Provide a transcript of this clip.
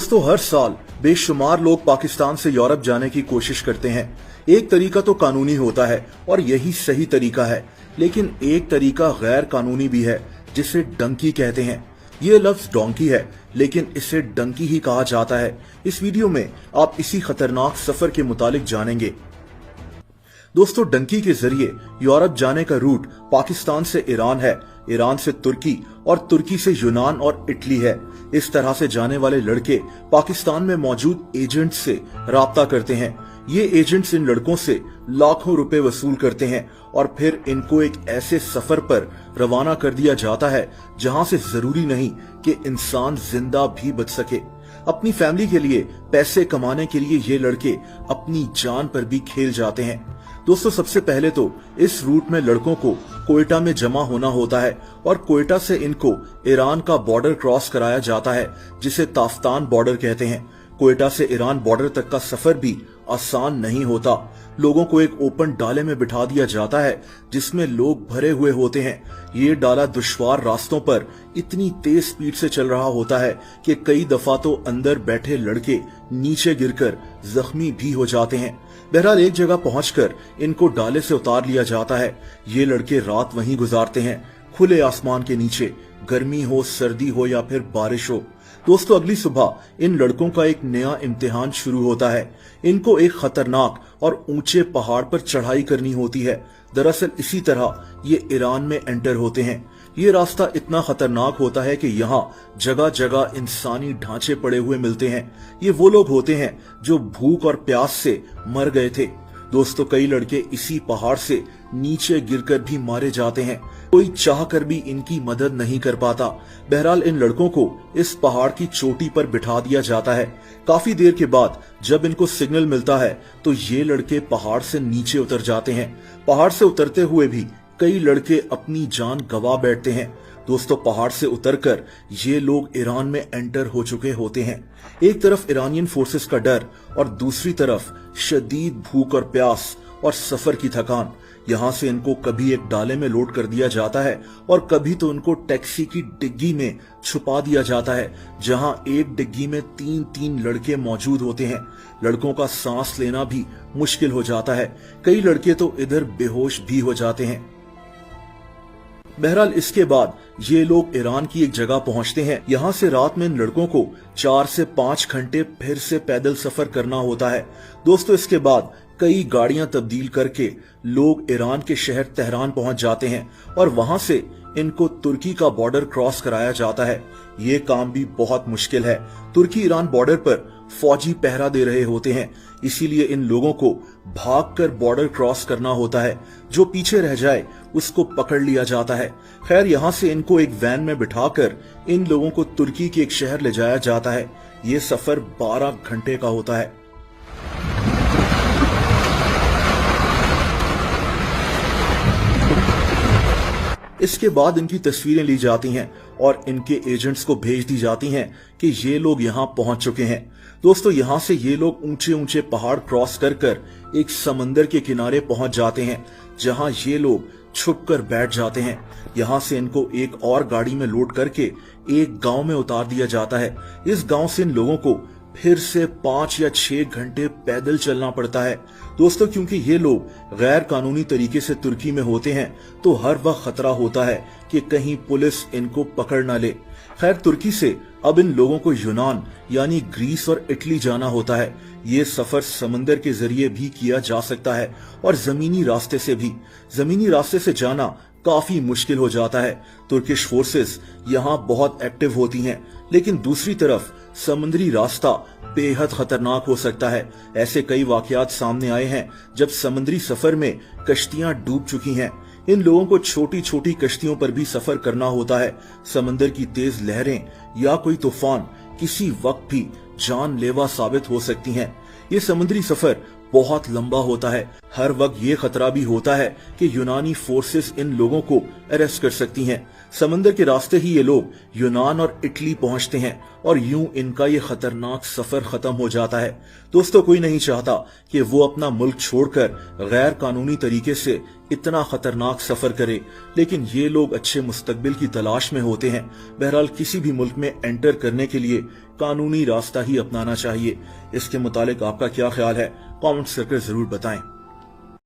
दोस्तों, हर साल बेशुमार लोग पाकिस्तान से यूरोप जाने की कोशिश करते हैं। एक तरीका तो कानूनी होता है और यही सही तरीका है, लेकिन एक तरीका गैर कानूनी भी है जिसे डंकी कहते हैं। ये लफ्ज डोंकी है, लेकिन इसे डंकी ही कहा जाता है। इस वीडियो में आप इसी खतरनाक सफर के मुतालिक जानेंगे। दोस्तों, डंकी के जरिए यूरोप जाने का रूट पाकिस्तान से ईरान है, ईरान से तुर्की और तुर्की से यूनान और इटली है। इस तरह से जाने वाले लड़के पाकिस्तान में मौजूद एजेंट से राब्ता करते हैं। ये एजेंट्स इन लड़कों से लाखों रुपए वसूल करते हैं और फिर इनको एक ऐसे सफर पर रवाना कर दिया जाता है जहां से जरूरी नहीं कि इंसान जिंदा भी बच सके। अपनी फैमिली के लिए पैसे कमाने के लिए ये लड़के अपनी जान पर भी खेल जाते हैं। दोस्तों, सबसे पहले तो इस रूट में लड़कों को कोयटा में जमा होना होता है और कोयटा से इनको ईरान का बॉर्डर क्रॉस कराया जाता है, जिसे ताफ्तान बॉर्डर कहते हैं। कोयटा से ईरान बॉर्डर तक का सफर भी आसान नहीं होता। लोगों को एक ओपन डाले में बिठा दिया जाता है जिसमें लोग भरे हुए होते हैं। ये डाला दुश्वार रास्तों पर इतनी तेज स्पीड से चल रहा होता है कि कई दफा तो अंदर बैठे लड़के नीचे गिरकर जख्मी भी हो जाते हैं। बहरहाल, एक जगह पहुंचकर इनको डाले से उतार लिया जाता है। ये लड़के रात वहीं गुजारते हैं, खुले आसमान के नीचे, गर्मी हो, सर्दी हो या फिर बारिश हो। दोस्तों, अगली सुबह इन लड़कों का एक नया इम्तिहान शुरू होता है। इनको एक खतरनाक और ऊंचे पहाड़ पर चढ़ाई करनी होती है। दरअसल इसी तरह ये ईरान में एंटर होते हैं। ये रास्ता इतना खतरनाक होता है कि यहाँ जगह जगह इंसानी ढांचे पड़े हुए मिलते हैं। ये वो लोग होते हैं जो भूख और प्यास से मर गए थे। दोस्तों, कई लड़के इसी पहाड़ से नीचे गिरकर भी मारे जाते हैं। कोई चाहकर भी इनकी मदद नहीं कर पाता। बहरहाल, इन लड़कों को इस पहाड़ की चोटी पर बिठा दिया जाता है। काफी देर के बाद जब इनको सिग्नल मिलता है तो ये लड़के पहाड़ से नीचे उतर जाते हैं। पहाड़ से उतरते हुए भी कई लड़के अपनी जान गंवा बैठते हैं। दोस्तों, पहाड़ से उतरकर ये लोग ईरान में एंटर हो चुके होते हैं। एक तरफ ईरानियन फोर्सेस का डर और दूसरी तरफ शदीद भूख और प्यास और सफर की थकान। यहाँ से इनको कभी एक डाले में लोड कर दिया जाता है और कभी तो इनको टैक्सी की डिग्गी में छुपा दिया जाता है, जहाँ एक डिग्गी में 3-3 लड़के मौजूद होते हैं। लड़कों का सांस लेना भी मुश्किल हो जाता है। कई लड़के तो इधर बेहोश भी हो जाते हैं। बहरहाल, इसके बाद ये लोग ईरान की एक जगह पहुंचते हैं। यहाँ से रात में इन लड़कों को 4 से 5 घंटे फिर से पैदल सफर करना होता है। दोस्तों, इसके बाद कई गाड़ियां तब्दील करके लोग ईरान के शहर तेहरान पहुंच जाते हैं और वहां से इनको तुर्की का बॉर्डर क्रॉस कराया जाता है। ये काम भी बहुत मुश्किल है। तुर्की ईरान बॉर्डर पर फौजी पहरा दे रहे होते हैं, इसीलिए इन लोगों को भागकर बॉर्डर क्रॉस करना होता है। जो पीछे रह जाए उसको पकड़ लिया जाता है। खैर, यहाँ से इनको एक वैन में बिठाकर इन लोगों को तुर्की के एक शहर ले जाया जाता है। ये सफर 12 घंटे का होता है। इसके बाद इनकी तस्वीरें ली जाती हैं और इनके एजेंट्स को भेज दी जाती हैं कि ये लोग यहाँ पहुंच चुके हैं। दोस्तों, यहाँ से ये लोग ऊंचे ऊंचे पहाड़ क्रॉस कर एक समंदर के किनारे पहुंच जाते हैं, जहाँ ये लोग छुपकर बैठ जाते हैं। यहाँ से इनको एक और गाड़ी में लोड करके एक गांव में उतार दिया जाता है। इस गांव से इन लोगों को फिर से 5 या 6 घंटे पैदल चलना पड़ता है। दोस्तों, क्योंकि ये लोग गैर कानूनी तरीके से तुर्की में होते हैं तो हर वक्त खतरा होता है कि कहीं पुलिस इनको पकड़ ना ले। खैर, तुर्की से अब इन लोगों को यूनान यानी ग्रीस और इटली जाना होता है। ये सफर समंदर के जरिए भी किया जा सकता है और जमीनी रास्ते से भी। जमीनी रास्ते से जाना काफी मुश्किल हो जाता है। तुर्किश फोर्सेस यहाँ बहुत एक्टिव होती हैं, लेकिन दूसरी तरफ समुद्री रास्ता बेहद खतरनाक हो सकता है। ऐसे कई वाकयात सामने आए हैं जब समुद्री सफर में कश्तियां डूब चुकी हैं। इन लोगों को छोटी छोटी कश्तियों पर भी सफर करना होता है। समंदर की तेज लहरें या कोई तूफान किसी वक्त भी जानलेवा साबित हो सकती हैं। ये समुद्री सफर बहुत लंबा होता है। हर वक्त ये खतरा भी होता है कि यूनानी फोर्सेस इन लोगों को अरेस्ट कर सकती हैं। समंदर के रास्ते ही ये लोग यूनान और इटली पहुंचते हैं और यूं इनका ये खतरनाक सफर खत्म हो जाता है। दोस्तों, कोई नहीं चाहता कि वो अपना मुल्क छोड़कर गैर कानूनी तरीके से इतना खतरनाक सफर करे, लेकिन ये लोग अच्छे मुस्तकबिल की तलाश में होते हैं। बहरहाल, किसी भी मुल्क में एंटर करने के लिए कानूनी रास्ता ही अपनाना चाहिए। इसके मुतालिक आपका क्या ख्याल है, कमेंट्स करके जरूर बताएं।